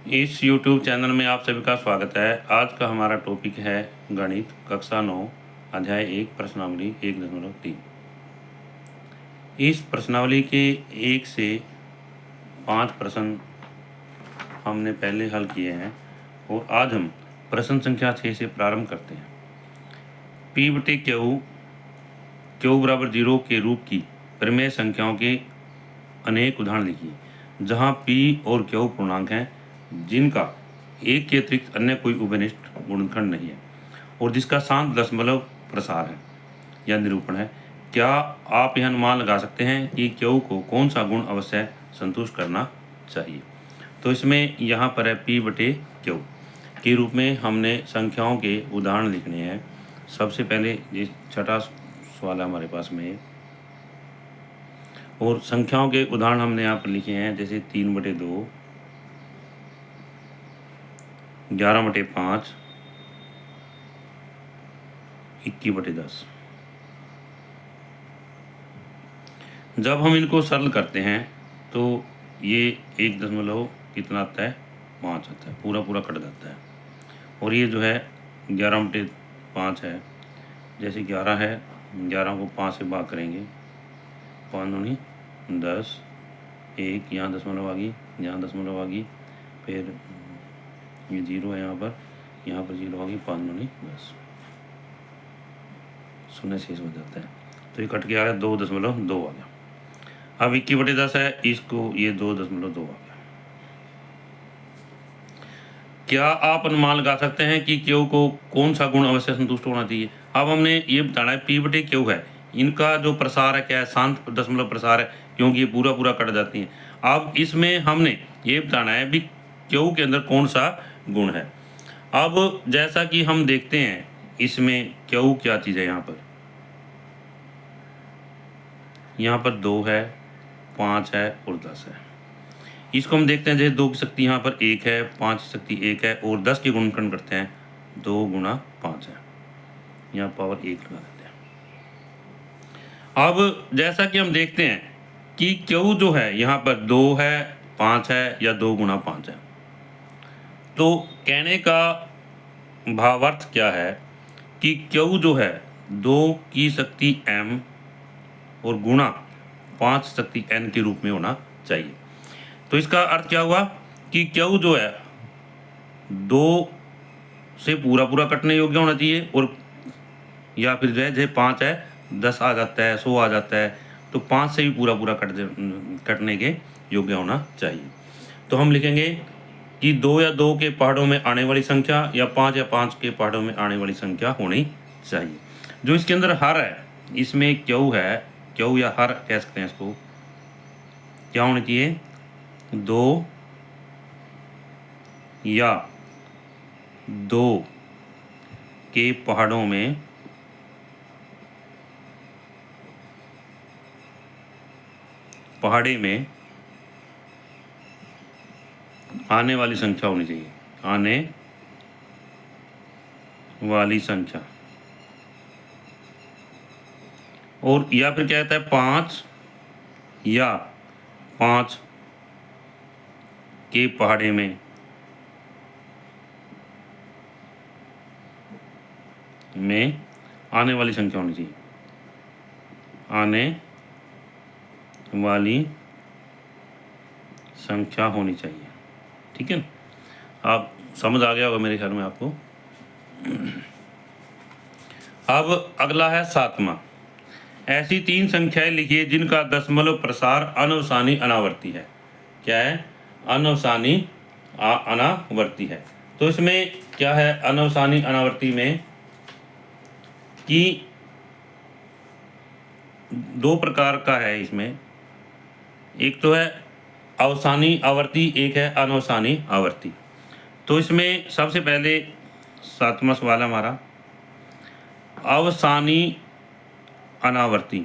इस YouTube channel में आप सभी का स्वागत है। आज का हमारा टॉपिक है गणित कक्षा 9 अध्याय 1 प्रश्नावली 1.3। इस प्रश्नावली के 1 से 5 प्रश्न हमने पहले हल किए हैं और आज हम प्रश्न संख्या 6 से प्रारंभ करते हैं। P/Q बराबर 0 के रूप की परिमेय संख्याओं के अनेक उदाहरण लिखिए जहाँ P और Q पूर्णांक हैं जिनका एक के अतिरिक्त अन्य कोई उभयनिष्ठ गुणनखंड नहीं है और जिसका शांत दशमलव प्रसार है या निरूपण है। क्या आप यह अनुमान लगा सकते हैं कि Q को कौन सा गुण अवश्य संतुष्ट करना चाहिए? तो इसमें यहाँ पर है P/Q के रूप में हमने संख्याओं के उदाहरण लिखने हैं। सबसे पहले ये छठा सवाल है हमारे पास में, और संख्याओं के उदाहरण हमने यहाँ पर लिखे हैं जैसे 3/2, 11/5, 21/10। जब हम इनको सरल करते हैं तो ये 1 दशमलव कितना आता है, 5 आता है, पूरा पूरा कट जाता है। और ये जो है 11/5 है, जैसे 11 है, 11 को 5 से भाग करेंगे, 5 दूनी 10, 1 यहाँ दशमलव आ गई, यहाँ दशमलव आ गई, फिर ये 0 है यहाँ पर 0 आ गई, 5 दूनी 10, 0 शेष बच जाता है। तो ये कट के आ गया 2.2 आ गया। अब 21/10 है, इसको ये 2.2 आ गया। क्या आप अनुमान लगा सकते हैं कि Q को कौन सा गुण अवश्य संतुष्ट होना चाहिए? अब हमने ये बताना है P/Q है, इनका जो प्रसार है क्या है, शांत दशमलव प्रसार है, क्योंकि ये पूरा पूरा कट जाती हैं। अब इसमें हमने ये बताना है भी Q के अंदर कौन सा गुण है। अब जैसा कि हम देखते हैं इसमें Q क्या चीज़ है, यहाँ पर 2 है, 5 है और 10 है। इसको हम देखते हैं जैसे 2 की शक्ति यहाँ पर 1 है, 5 की शक्ति 1 है और 10 के गुणनखंड करते हैं, 2 × 5 है, यहाँ पावर 1 लगा देते हैं। अब जैसा कि हम देखते हैं कि Q जो है यहाँ पर 2 है, 5 है या 2 × 5 है। तो कहने का भावार्थ क्या है कि Q जो है 2 की शक्ति m और गुणा 5 शक्ति n के रूप में होना चाहिए। तो इसका अर्थ क्या हुआ कि Q जो है 2 से पूरा पूरा कटने योग्य होना चाहिए, और या फिर जो है जैसे 5 है 10 आ जाता है, 100 आ जाता है, तो 5 से भी पूरा पूरा कटने के योग्य होना चाहिए। तो हम लिखेंगे कि 2 या 2 के पहाड़ों में आने वाली संख्या या 5 के पहाड़ों में आने वाली संख्या होनी चाहिए। जो इसके अंदर हर है, इसमें Q है, Q या हर कह सकते हैं इसको, क्या होनी चाहिए, 2 या 2 के पहाड़ों में आने वाली संख्या होनी चाहिए, आने वाली संख्या। और या फिर क्या कहता है, 5 या 5 के पहाड़े में आने वाली संख्या होनी चाहिए, आने वाली संख्या होनी चाहिए। ठीक है, आप समझ आ गया होगा मेरे ख्याल में आपको। अब अगला है 7वां। ऐसी 3 संख्याएं लिखिए जिनका दशमलव प्रसार अनवसानी अनावर्ती है। क्या है, अनवसानी अनावर्ती है। तो इसमें क्या है अनवसानी अनावर्ती में कि 2 प्रकार का है इसमें, एक तो है अवसानी आवर्ती, एक है अनवसानी आवर्ती। तो इसमें सबसे पहले 7वां सवाल है हमारा, अवसानी अनावर्ती।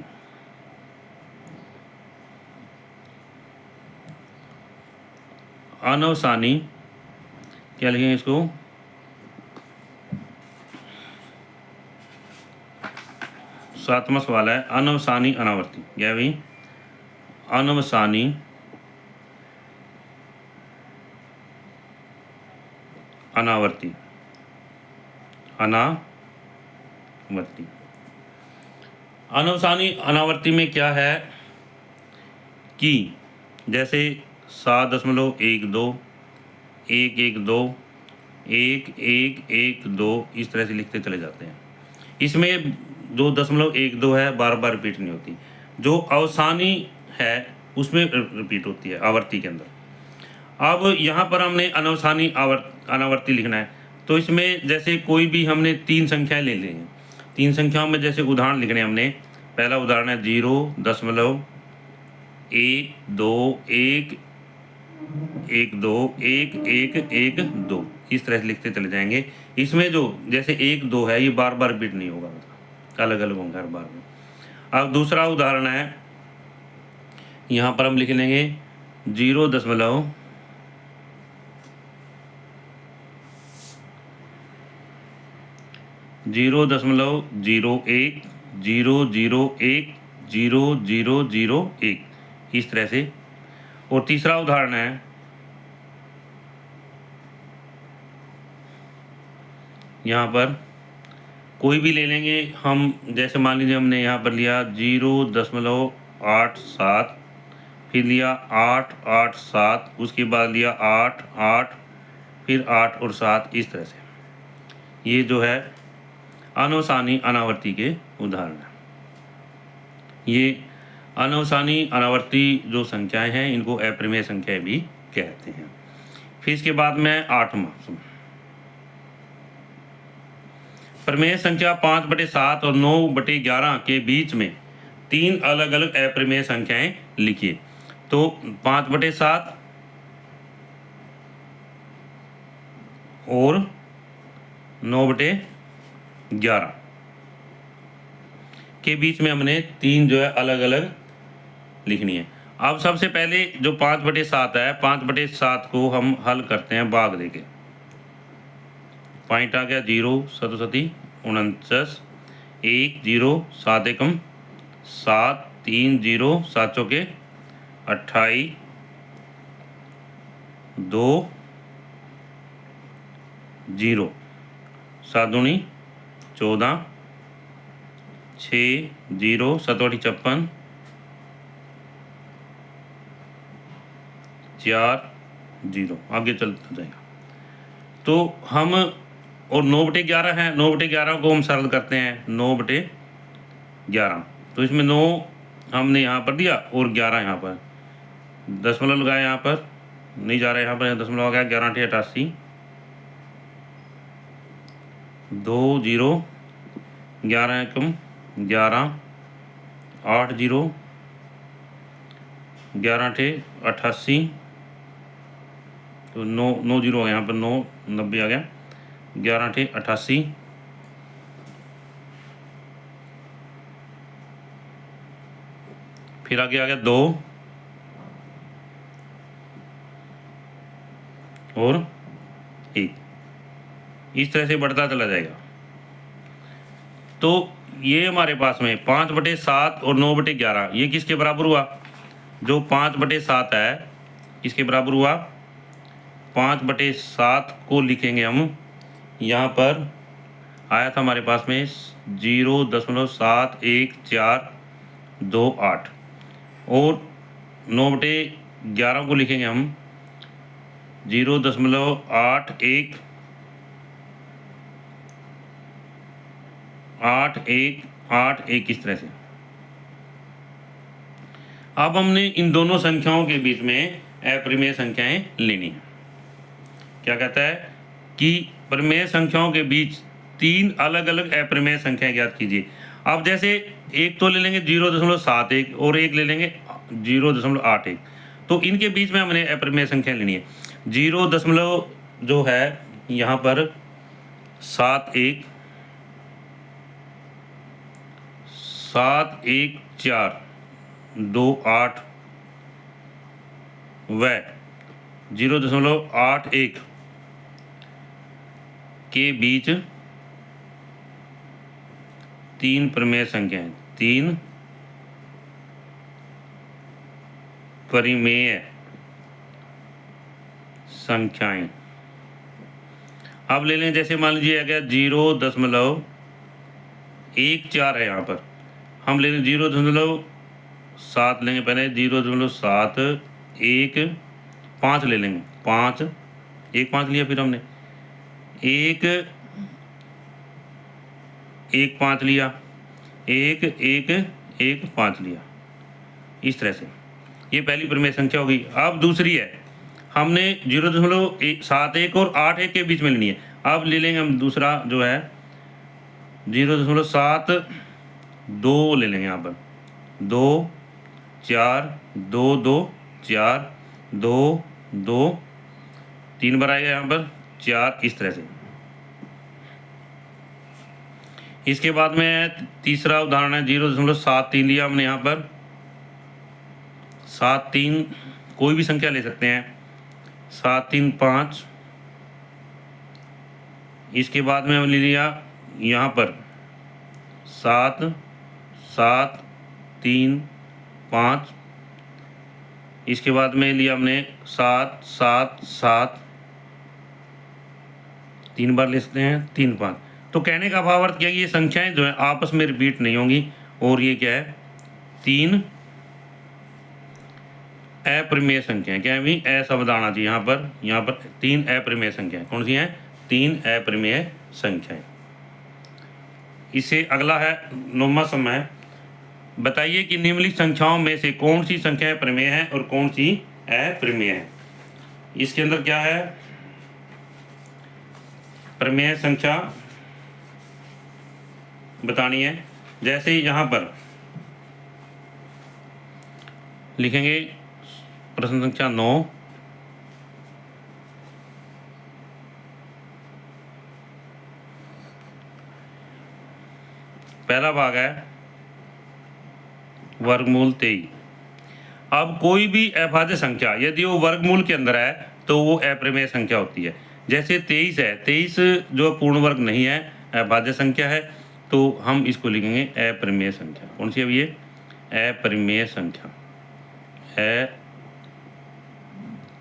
अनवसानी क्या लिखेंगे इसको, सातवां सवाल है अनवसानी अनावर्ती। क्या भाई, अनवसानी अनावर्ती अनावर्ती अनवसानी अनावर्ती में क्या है कि जैसे 7.12 112 1112 इस तरह से लिखते चले जाते हैं। इसमें जो 0.12 है बार बार रिपीट नहीं होती, जो अवसानी है उसमें रिपीट होती है आवर्ती के अंदर। अब यहाँ पर हमने अनवसानी अनावर्ती लिखना है, तो इसमें जैसे कोई भी हमने 3 संख्याएं ले ली हैं, 3 संख्याओं में जैसे उदाहरण लिखने हमने। पहला उदाहरण है 0.12 1 2 1 1 1 2 इस तरह से लिखते चले जाएंगे। इसमें जो जैसे 1 2 है ये बार बार रिपीट नहीं होगा, अलग अलग होंगे हर बार में। अब दूसरा उदाहरण है, यहाँ पर हम लिख लेंगे 0.01 0.01 0.01 इस तरह से। और तीसरा उदाहरण है यहाँ पर कोई भी ले लेंगे हम, जैसे मान लीजिए हमने यहाँ पर लिया 0.87, फिर लिया 8 8 7, उसके बाद लिया 8 8, फिर 8 और 7 इस तरह से। ये जो है अनवसानी अनावर्ती के उदाहरण हैं। ये अनवसानी अनावर्ती जो संख्याएं हैं इनको अप्रमेय संख्याएं भी कहते हैं। फिर इसके बाद में 8वां प्रमेय संख्या 5/7 और 9/11 के बीच में 3 अलग अलग अप्रमेय संख्याएं लिखिए। तो 5/7 और 9/11 के बीच में हमने 3 जो है अलग अलग लिखनी है। अब सबसे पहले जो 5/7 है, 5/7 को हम हल करते हैं भाग देके। पॉइंट आ गया 0 7 49 1 0 7 एकम 7 3 0 7 चौके 28 2 0 7 दूनी 14 6 0 7 56 4 0 आगे चलता जाएगा। तो हम और 9/11 है, 9/11 को हम सरल करते हैं 9/11। तो इसमें 9 हमने यहाँ पर दिया और 11 यहाँ पर, दशमलव लगाया, यहाँ पर नहीं जा रहा है, यहाँ पर दशमलव आ गया। 11 × 88 2 0 11 एकम 11 8 0 11 × 88 तो 9 9 0 आ गया, यहाँ पर 9 90 आ गया। 11 × 88 फिर आगे आ गया 2 और 1 इस तरह से बढ़ता चला जाएगा। तो ये हमारे पास में 5/7 और 9/11 ये किसके बराबर हुआ? जो 5/7 है किसके बराबर हुआ? 5/7 को लिखेंगे हम, यहाँ पर आया था हमारे पास में 0.7148 और 9/11 को लिखेंगे हम 0.8181 इस तरह से। अब हमने इन दोनों संख्याओं के बीच में अप्रमेय संख्याएं लेनी है। क्या कहता है कि प्रमेय संख्याओं के बीच 3 अलग अलग अप्रमेय संख्याएं ज्ञात कीजिए। अब जैसे एक तो ले लेंगे 0.71 और एक ले लेंगे 0.81, तो इनके बीच में हमने अप्रमेय संख्या लेनी है। 0 दशमलव जो है यहाँ पर 7 1 4 2 8 व 0.81 के बीच 3 प्रमेय संख्याएं, 3 परिमेय संख्याएं। अब ले लें, जैसे मान लीजिए आ गया 0.14 है, यहाँ पर हम ले लें 0.7 लेंगे, पहले 0.715 ले लेंगे, 5 लिया, फिर हमने 1 1 5 लिया, 1 1 1 5 लिया, इस तरह से। ये पहली परिमेय संख्या होगी। अब दूसरी है, हमने 0.71 और 8 1 के बीच में लेनी है। अब ले लेंगे हम दूसरा जो है 0.72 ले लेंगे, यहाँ पर 2 4 2 2 4 2 2 3 बार आएगा यहाँ पर 4, इस तरह से। इसके बाद में तीसरा उदाहरण है 0.73 लिया हमने, यहाँ पर 7 3 कोई भी संख्या ले सकते हैं, 7 3 5। इसके बाद में हमने लिया यहाँ पर 7 7 3 5। इसके बाद में लिया हमने 7 7 7, 3 बार ले सकते हैं, 3 5। तो कहने का भाव अर्थ क्या है, ये संख्याएं जो है आपस में रिपीट नहीं होंगी, और ये क्या है, 3 अपरिमेय संख्याएं। क्या है भी, शब्द आना चाहिए यहाँ पर 3 अपरिमेय संख्याएं। कौन सी हैं, 3 अपरिमेय संख्याएं। इसे अगला है 9वां समय, बताइए कि निम्नलिखित संख्याओं में से कौन सी संख्याएं परिमेय हैं और कौन सी अप्रमेय है। इसके अंदर क्या है, परिमेय संख्या बतानी है। जैसे यहाँ पर लिखेंगे प्रश्न संख्या 9, पहला भाग है वर्गमूल 23। अब कोई भी अभाज्य संख्या यदि वो वर्गमूल के अंदर है तो वो अप्रमेय संख्या होती है। जैसे 23 है, 23 जो पूर्ण वर्ग नहीं है, अभाज्य संख्या है, तो हम इसको लिखेंगे अप्रमेय संख्या। कौन सी है ये, अपरिमेय संख्या,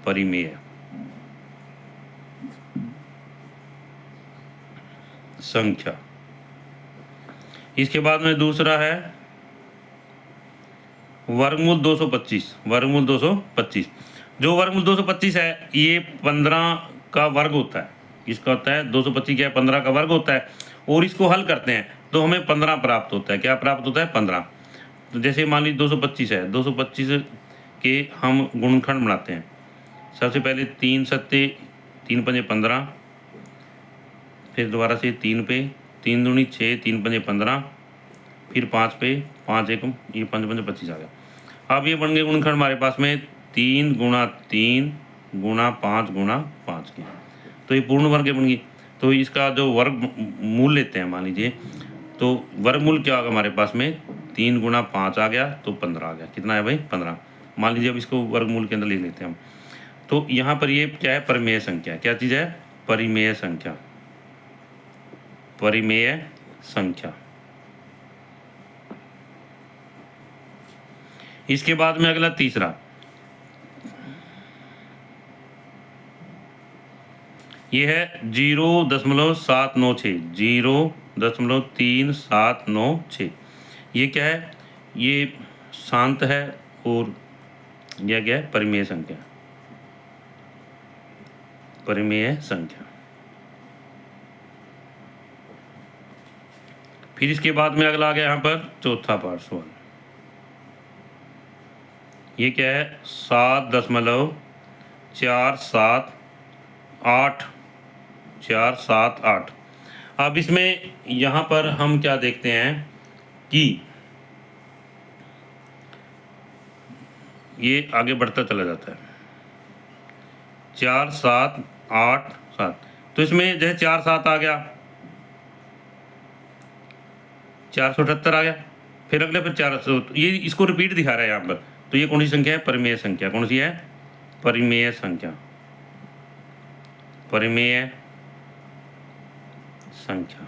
अपरिमेय संख्या। इसके बाद में दूसरा है वर्गमूल 225। वर्गमूल 225, जो वर्गमूल 225 है ये 15 का वर्ग होता है। इसका होता है 225 क्या है, 15 का वर्ग होता है, और इसको हल करते हैं तो हमें 15 प्राप्त होता है। क्या प्राप्त होता है, 15। तो जैसे मान लीजिए 225 है, 225 के हम गुणनखंड बनाते हैं। सबसे पहले 3 सत्ते 3 पंजे 15, फिर दोबारा से 3 पे 3 दूनी 6, 3 पंजे 15, फिर 5 पे 5 1, ये 5 पंजे 25 आ गया। अब ये बन गए गुणनखंड हमारे पास में 3 गुणा 3 गुणा 5 गुणा 5 के, तो ये पूर्ण वर्ग बन गई। तो इसका जो वर्ग मूल लेते हैं, मान लीजिए तो वर्गमूल क्या होगा हमारे पास में, 3 गुणा 5 आ गया तो 15 आ गया। कितना है भाई, 15। मान लीजिए अब इसको वर्गमूल के अंदर ले लेते हैं हम, तो यहाँ पर ये क्या है, परिमेय संख्या। क्या चीज़ है, परिमेय संख्या, परिमेय संख्या। इसके बाद में अगला तीसरा, ये है 0.796, 0.3796। ये क्या है, ये शांत है, और यह क्या है, परिमेय संख्या, परिमेय संख्या। फिर इसके बाद में अगला आ गया यहाँ पर चौथा पार्ट सवाल। ये क्या है, 7.478। अब इसमें यहाँ पर हम क्या देखते हैं कि ये आगे बढ़ता चला जाता है, 4 7 8 7। तो इसमें जैसे 4 7 आ गया, 478 आ गया, फिर अगले फिर 400, ये इसको रिपीट दिखा रहा है यहाँ पर। तो ये कौन सी संख्या है, परिमेय संख्या। कौन सी है, परिमेय संख्या, परिमेय संख्या।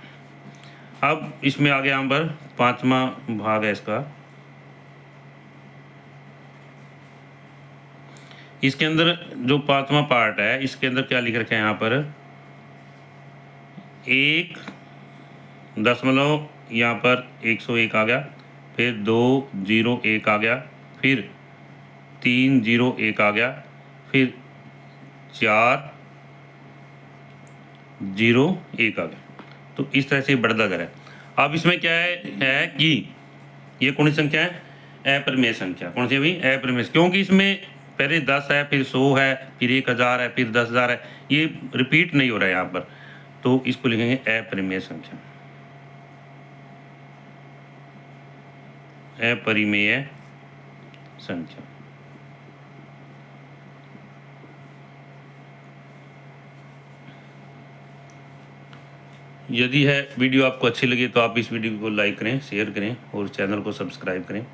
अब इसमें आ गया यहाँ पर 5वां भाग है इसका। इसके अंदर जो 5वां पार्ट है, इसके अंदर क्या लिख रखा है यहाँ पर, एक दशमलव यहाँ पर 101 आ गया, फिर 201 आ गया, फिर 301 आ गया, फिर 401 आ गया। तो इस तरह से बढ़ता जा रहा है। अब इसमें क्या है कि ये कौन सी संख्या है? अपरिमेय संख्या। कौन सी है भाई? अपरिमेय। क्योंकि इसमें पहले 10 है, फिर 100 है, फिर 1000 है, फिर 10,000 है, ये रिपीट नहीं हो रहा है यहाँ पर, तो इसको लिखेंगे अपरिमेय संख्या। अपरिमेय संख्या। यदि है वीडियो आपको अच्छी लगी तो आप इस वीडियो को लाइक करें, शेयर करें और चैनल को सब्सक्राइब करें।